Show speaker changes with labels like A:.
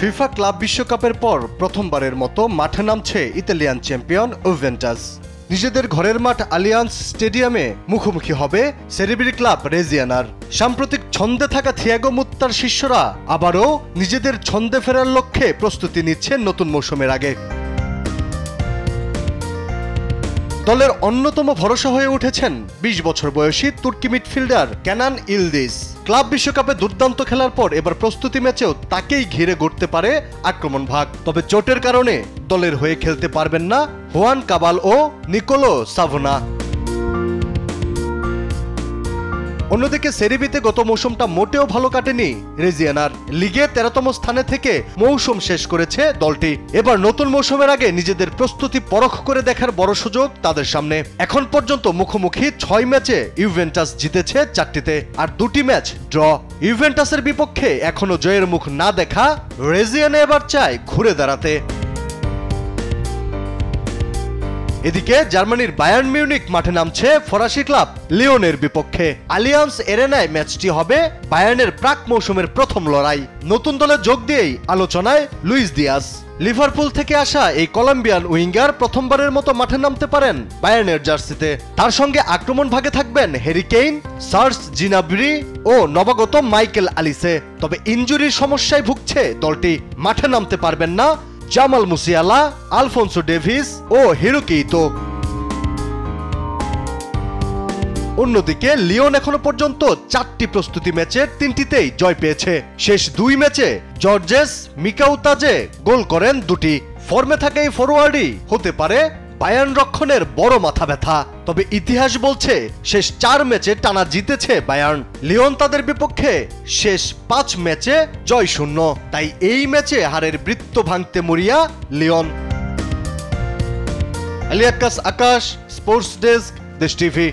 A: FIFA club বিশ্বকাপের পর প্রথমবারের মতো মাঠে নামছে ইতালিয়ান চ্যাম্পিয়ন ইউভেন্টাস। নিজেদের ঘরের মাঠ আলিয়ান্স স্টেডিয়ামে মুখোমুখি হবে সেরি বি ক্লাব রেজিয়ানার। সাম্প্রতিক ছন্দে থাকা থিয়াগো মোত্তার শিষ্যরা আবারও নিজেদের ছন্দে ফেরার লক্ষ্যে প্রস্তুতি নিচ্ছে নতুন মৌসুমের আগে। দলের অন্যতম ভরসা হয়ে উঠেছেন ২০ বছর বয়সী তুর্কি মিডফিল্ডার কেনান ইলদিজ। ক্লাব বিশ্বকাপে দুর্দান্ত খেলার পর এবার প্রস্তুতি ম্যাচেও তাকেই ঘিরে ঘুরতে পারে আক্রমণ ভাগ। তবে চোটের কারণে দলের হয়ে খেলতে পারবেন না হুয়ান কাবাল ও নিকোলো সাভোনা। অন্যদিকে সেরি বিতে গত মৌসুমটা মোটেও ভালো কাটেনি রেজিয়ানার। লিগে ১৩তম স্থানে থেকে মৌসুম শেষ করেছে দলটি। এবার নতুন মৌসুমের আগে নিজেদের প্রস্তুতি পরখ করে দেখার বড় সুযোগ তাদের সামনে। এখন পর্যন্ত মুখোমুখি ৬ ম্যাচে ইউভেন্টাস জিতেছে ৪টিতে আর ২টি ম্যাচ ড্র। ইউভেন্টাসের বিপক্ষে এখনো জয়ের মুখ না দেখা রেজিয়ানা এবার চায় ঘুরে দাঁড়াতে। এদিকে জার্মানির বায়ার্ন মিউনিক মাঠে নামছে ফরাসি ক্লাব লিওনের বিপক্ষে। আলিয়ান্স এরেনায় ম্যাচটি হবে বায়ার্নের প্রাক মৌসুমের প্রথম লড়াই। নতুন দলে যোগ দিয়েই আলোচনায় লুইস দিয়াস। লিভারপুল থেকে আসা এই কলম্বিয়ান উইঙ্গার প্রথমবারের মতো মাঠে নামতে পারেন বায়ার্নের জার্সিতে। তার সঙ্গে আক্রমণ ভাগে থাকবেন হ্যারি কেইন, সার্জ জিনাব্রি ও নবাগত মাইকেল আলিসে। তবে ইনজুরির সমস্যায় ভুগছে দলটি। মাঠে নামতে পারবেন না জামাল মুসিয়ালা, আলফোনসো ডেভিস ও হিরোকি ইতো। অন্যদিকে লিওন এখনো পর্যন্ত ৪টি প্রস্তুতি ম্যাচের ৩টিতেই জয় পেয়েছে। শেষ ২ ম্যাচে জর্জেস মিকাউতাজে গোল করেন ২টি। ফর্মে থাকা এই ফরোয়ার্ডই হতে পারে বায়ার্ন রক্ষণের বড় মাথা ব্যথা। তবে ইতিহাস বলছে শেষ ৪ ম্যাচে টানা জিতেছে বায়ার্ন। লিওন তাদের বিপক্ষে শেষ ৫ ম্যাচে জয় শূন্য। তাই এই ম্যাচে হারের বৃত্ত ভাঙতে মরিয়া লিওন। আলিয়াক্কাস আকাশ, স্পোর্টস ডেস্ক, দেশ টিভি।